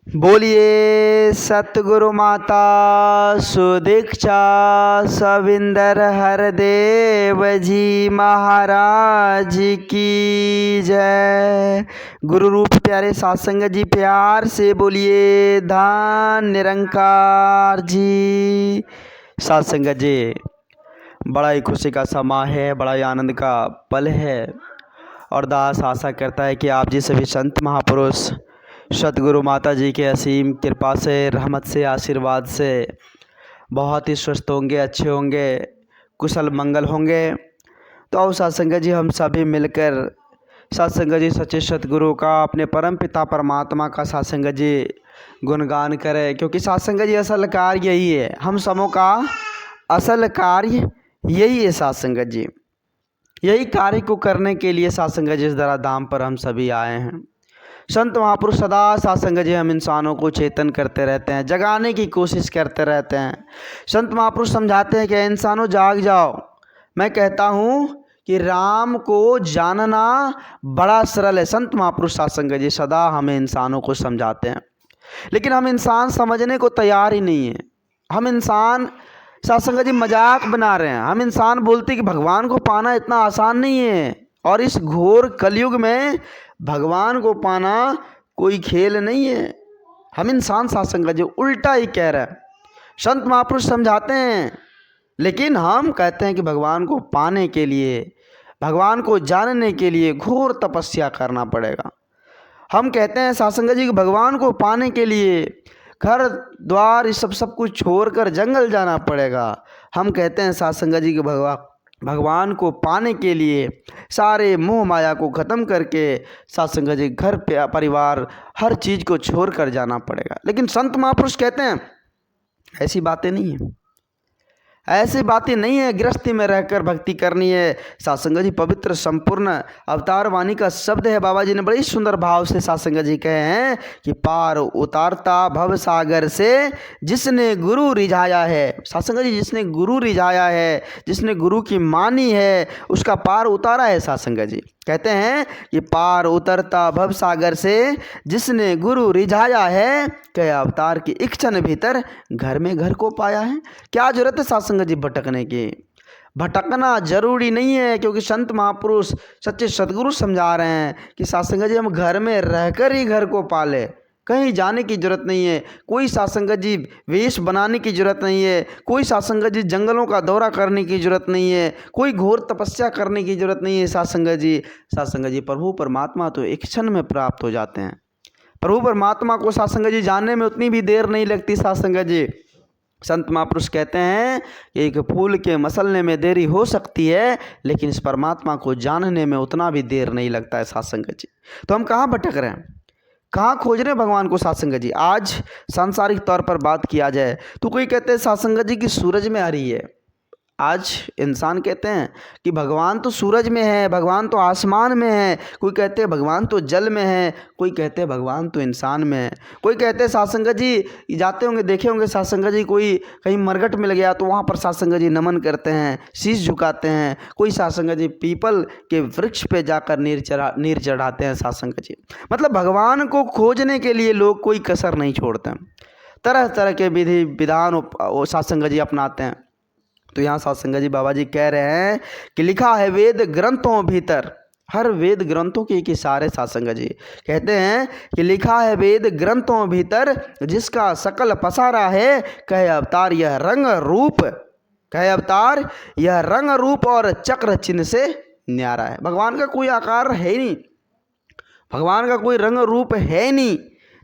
बोलिए सतगुरु माता सुदीक्षा सविंदर हरदेव जी महाराज की जय। गुरु रूप प्यारे सासंग जी प्यार से बोलिए धन निरंकार जी। सासंग जी बड़ा ही खुशी का समा है, बड़ा ही आनंद का पल है और दास आशा करता है कि आप जी सभी संत महापुरुष सतगुरु माता जी के असीम कृपा से, रहमत से, आशीर्वाद से बहुत ही स्वस्थ होंगे, अच्छे होंगे, कुशल मंगल होंगे। तो आओ सत्संग जी हम सभी मिलकर सत्संग जी सच्चे सतगुरु का, अपने परम पिता परमात्मा का सत्संग जी गुणगान करें, क्योंकि सत्संग जी असल कार्य यही है। हम समों का असल कार्य यही है सत्संग जी। यही कार्य को करने के लिए सत्संग जी इस धरा धाम पर हम सभी आए हैं। संत महापुरुष सदा सत्संग जी हम इंसानों को चेतन करते रहते हैं, जगाने की कोशिश करते रहते हैं। संत महापुरुष समझाते हैं कि इंसानों जाग जाओ। मैं कहता हूँ कि राम को जानना बड़ा सरल है। संत महापुरुष सत्संग जी सदा हमें इंसानों को समझाते हैं, लेकिन हम इंसान समझने को तैयार ही नहीं है। हम इंसान सत्संग जी मजाक बना रहे हैं। हम इंसान बोलते कि भगवान को पाना इतना आसान नहीं है, और इस घोर कलयुग में भगवान को पाना कोई खेल नहीं है। हम इंसान सत्संग जी उल्टा ही कह रहे हैं। संत महापुरुष समझाते हैं, लेकिन हम कहते हैं कि भगवान को पाने के लिए, भगवान को जानने के लिए घोर तपस्या करना पड़ेगा। हम कहते हैं सत्संग जी कि भगवान को पाने के लिए घर द्वार सब कुछ छोड़कर जंगल जाना पड़ेगा। हम कहते हैं सत्संग जी कि भगवान को पाने के लिए सारे मोह माया को ख़त्म करके सत्संग जी घर पे परिवार हर चीज़ को छोड़कर जाना पड़ेगा। लेकिन संत महापुरुष कहते हैं ऐसी बातें नहीं है, ऐसी बातें नहीं है। गृहस्थी में रहकर भक्ति करनी है। सत्संग जी पवित्र संपूर्ण अवतार वाणी का शब्द है। बाबा जी ने बड़ी सुंदर भाव से सत्संग जी कहे हैं कि पार उतारता भव सागर से जिसने गुरु रिझाया है। सत्संग जी जिसने गुरु रिझाया है, जिसने गुरु की मानी है, उसका पार उतारा है। सत्संग जी कहते हैं कि पार उतरता भव सागर से जिसने गुरु रिझाया है, कई अवतार की इच्छन भीतर घर में घर को पाया है। क्या जरूरत है सत्संग जी भटकने की? भटकना जरूरी नहीं है, क्योंकि संत महापुरुष सच्चे सदगुरु समझा रहे हैं कि सत्संग जी हम घर में रहकर ही घर को पाले। कहीं जाने की जरूरत नहीं है। कोई सत्संग जी वेश बनाने की जरूरत नहीं है। कोई सत्संग जी जंगलों का दौरा करने की जरूरत नहीं है। कोई घोर तपस्या करने की जरूरत नहीं है। सत्संग जी प्रभु परमात्मा तो एक क्षण में प्राप्त हो जाते हैं। प्रभु परमात्मा को सत्संग जी जानने में उतनी भी देर नहीं लगती। सत्संग जी संत महापुरुष कहते हैं कि एक फूल के मसलने में देरी हो सकती है, लेकिन इस परमात्मा को जानने में उतना भी देर नहीं लगता है। सत्संग जी तो हम कहाँ भटक रहे हैं, कहाँ खोज रहे हैं भगवान को? सत्संग जी आज सांसारिक तौर पर बात किया जाए तो कोई कहते हैं सत्संग जी की सूरज में आ रही है। आज इंसान कहते हैं कि भगवान तो सूरज में है, भगवान तो आसमान में है। कोई कहते हैं भगवान तो जल में है, कोई कहते हैं भगवान तो इंसान में है। कोई कहते हैं सत्संग जी जाते होंगे, देखे होंगे सत्संग जी कोई कहीं मरघट मिल गया तो वहाँ पर सत्संग जी नमन करते हैं, शीश झुकाते हैं। कोई सत्संग जी पीपल के वृक्ष पे जाकर नीर चढ़ाते हैं। सत्संग जी मतलब भगवान को खोजने के लिए लोग कोई कसर नहीं छोड़ते हैं। तरह तरह के विधि विधान सत्संग जी अपनाते हैं। तो यहाँ सत्संग जी बाबा जी कह रहे हैं कि लिखा है वेद ग्रंथों भीतर, हर वेद ग्रंथों के एक इशारे। सत्संग जी कहते हैं कि लिखा है वेद ग्रंथों भीतर जिसका सकल पसारा है, कहे अवतार यह रंग रूप, कहे अवतार यह रंग रूप और चक्र चिन्ह से न्यारा है। भगवान का कोई आकार है ही नहीं, भगवान का कोई रंग रूप है नहीं,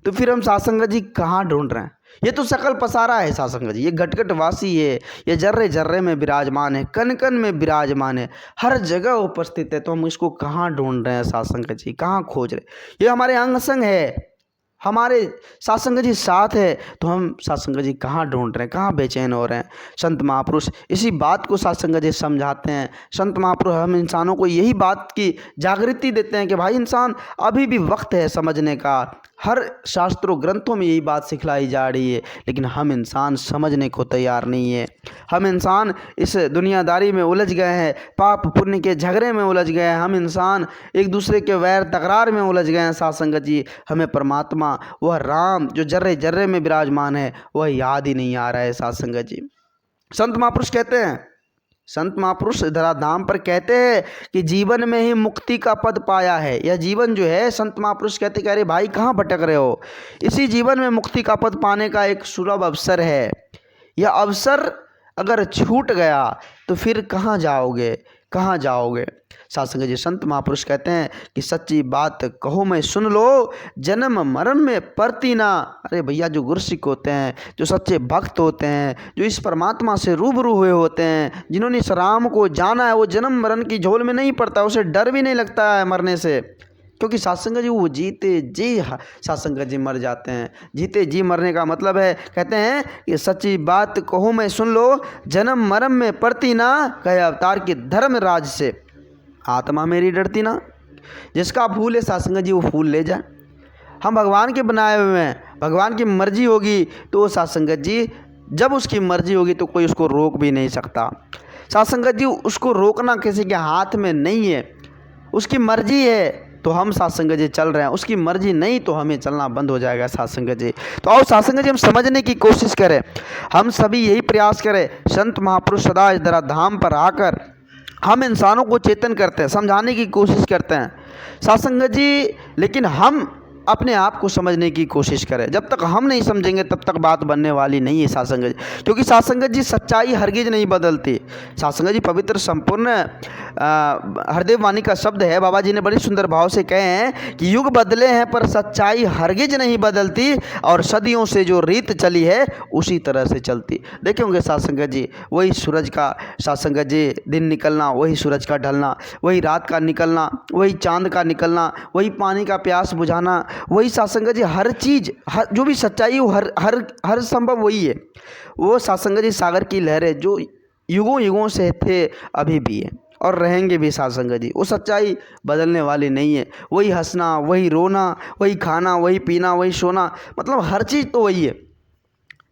तो फिर हम सत्संग जी कहाँ ढूंढ रहे हैं? ये तो सकल पसारा है सत्संग जी, ये घट वासी है, ये जर्रे जर्रे में विराजमान है, कन कन में विराजमान है, हर जगह उपस्थित है। तो हम इसको कहाँ ढूंढ रहे हैं सत्संग जी, कहाँ खोज रहे? ये हमारे अंग संग है, हमारे सत्संग जी साथ है, तो हम सत्संग जी कहाँ ढूंढ रहे हैं, कहाँ बेचैन हो रहे हैं? संत महापुरुष इसी बात को सत्संग जी समझाते हैं। संत महापुरुष हम इंसानों को यही बात की जागृति देते हैं कि भाई इंसान अभी भी वक्त है समझने का। हर शास्त्रों ग्रंथों में यही बात सिखलाई जा रही है, लेकिन हम इंसान समझने को तैयार नहीं है। हम इंसान इस दुनियादारी में उलझ गए हैं, पाप पुण्य के झगड़े में उलझ गए हैं। हम इंसान एक दूसरे के वैर तकरार में उलझ गए हैं। सत्संग जी हमें परमात्मा वह राम जो जर्रे जर्रे में विराजमान है वह याद ही नहीं आ रहा है साध संगत जी। संत महापुरुष कहते हैं, संत महापुरुष धराधाम पर कहते हैं कि जीवन में ही मुक्ति का पद पाया है। यह जीवन जो है, संत महापुरुष कहते कह रहे भाई कहाँ भटक रहे हो, इसी जीवन में मुक्ति का पद पाने का एक सुलभ अवसर है। यह अवसर अगर छूट गया तो फिर कहाँ जाओगे, कहाँ जाओगे। साध संगत जी, संत महापुरुष कहते हैं कि सच्ची बात कहो मैं सुन लो, जन्म मरण में परती ना। अरे भैया, जो गुरसिक होते हैं, जो सच्चे भक्त होते हैं, जो इस परमात्मा से रूबरू हुए होते हैं, जिन्होंने इस राम को जाना है, वो जन्म मरण की झोल में नहीं पड़ता, उसे डर भी नहीं लगता है मरने से। क्योंकि साध संगत जी वो जीते जी साध संगत जी मर जाते हैं। जीते जी मरने का मतलब है, कहते हैं कि सच्ची बात कहो मैं सुन लो, जन्म मरण में पड़ती ना, कहे अवतार के धर्म राज से आत्मा मेरी डरती ना। जिसका फूल है साध संगत जी वो फूल ले जाए। हम भगवान के बनाए हुए हैं, भगवान की मर्जी होगी तो वो साध संगत जी, जब उसकी मर्जी होगी तो कोई उसको रोक भी नहीं सकता। साध संगत जी, उसको रोकना किसी के हाथ में नहीं है। उसकी मर्जी है तो हम साध संगत जी चल रहे हैं, उसकी मर्जी नहीं तो हमें चलना बंद हो जाएगा साध संगत जी। तो आओ साध संगत जी हम समझने की कोशिश करें, हम सभी यही प्रयास करें। संत महापुरुष सदा इस धराधाम पर आकर हम इंसानों को चेतन करते हैं, समझाने की कोशिश करते हैं साध संगत जी, लेकिन हम अपने आप को समझने की कोशिश करें। जब तक हम नहीं समझेंगे तब तक बात बनने वाली नहीं है साध संगत जी। क्योंकि साध संगत जी सच्चाई हरगिज नहीं बदलती। साध संगत जी पवित्र संपूर्ण हरदेव वाणी का शब्द है, बाबा जी ने बड़ी सुंदर भाव से कहे हैं कि युग बदले हैं पर सच्चाई हरगिज नहीं बदलती, और सदियों से जो रीत चली है उसी तरह से चलती। देखे होंगे साध संगत जी, वही सूरज का साध संगत जी दिन निकलना, वही सूरज का ढलना, वही रात का निकलना, वही चांद का निकलना, वही पानी का प्यास बुझाना, वही साध संगत जी हर चीज़, जो भी सच्चाई वो हर संभव वही है। वो साध संगत जी सागर की लहरें जो युगों युगों से थे अभी भी है और रहेंगे भी साध संगत जी। वो सच्चाई बदलने वाली नहीं है। वही हंसना, वही रोना, वही खाना, वही पीना, वही सोना, मतलब हर चीज़ तो वही है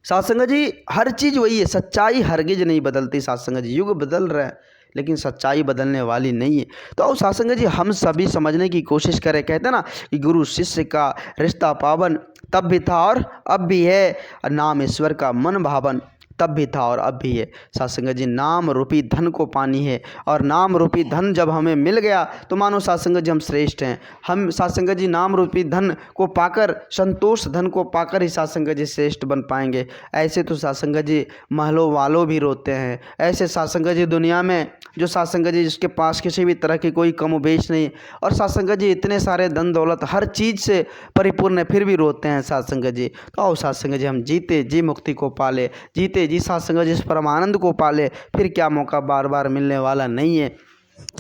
साध संगत जी, हर चीज़ वही है। सच्चाई हरगिज नहीं बदलती साध संगत जी। युग बदल रहा है लेकिन सच्चाई बदलने वाली नहीं है। तो आओ साध संगत जी हम सभी समझने की कोशिश करें। कहते हैं ना कि गुरु शिष्य का रिश्ता पावन तब भी था और अब भी है, नाम ईश्वर का मन भावन तब भी था और अब भी है। साध संगत जी, नाम रूपी धन को पानी है, और नाम रूपी धन जब हमें मिल गया तो मानो साध संगत जी हम श्रेष्ठ हैं। हम साध संगत जी नाम रूपी धन को पाकर, संतोष धन को पाकर ही साध संगत जी श्रेष्ठ बन पाएंगे। ऐसे तो साध संगत जी महलों वालों भी रोते हैं। ऐसे साध संगत जी दुनिया में जो साध संगत जी जिसके पास किसी भी तरह की कोई कम बेच नहीं, और साध संगत जी इतने सारे धन दौलत हर चीज़ से परिपूर्ण है, फिर भी रोते हैं साध संगत जी। तो आओ साध संगत जी हम जीते जी मुक्ति को पाले, जीते जी साध संगत जी इस परमानंद को पाले। फिर क्या मौका बार बार मिलने वाला नहीं है,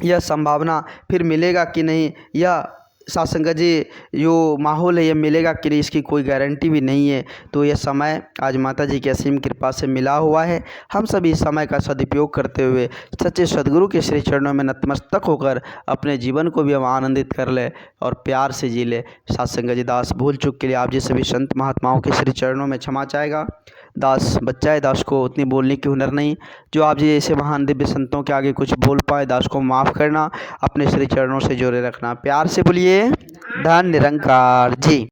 यह संभावना फिर मिलेगा कि नहीं, यह साध संगत जी जो माहौल है ये मिलेगा कि नहीं, इसकी कोई गारंटी भी नहीं है। तो यह समय आज माता जी की असीम कृपा से मिला हुआ है। हम सभी इस समय का सदुपयोग करते हुए सच्चे सदगुरु के श्री चरणों में नतमस्तक होकर अपने जीवन को भी हम आनंदित कर ले और प्यार से जी ले। साध संगत जी, दास भूल चूक के लिए आप जी सभी संत महात्माओं के श्री चरणों में क्षमा चाहेगा। दास बच्चा है, दास को उतनी बोलने की हुनर नहीं, जो आप जी ऐसे महान दिव्य संतों के आगे कुछ बोल पाए, दास को माफ़ करना, अपने श्री चरणों से जोड़े रखना। प्यार से बोलिए धन निरंकार जी।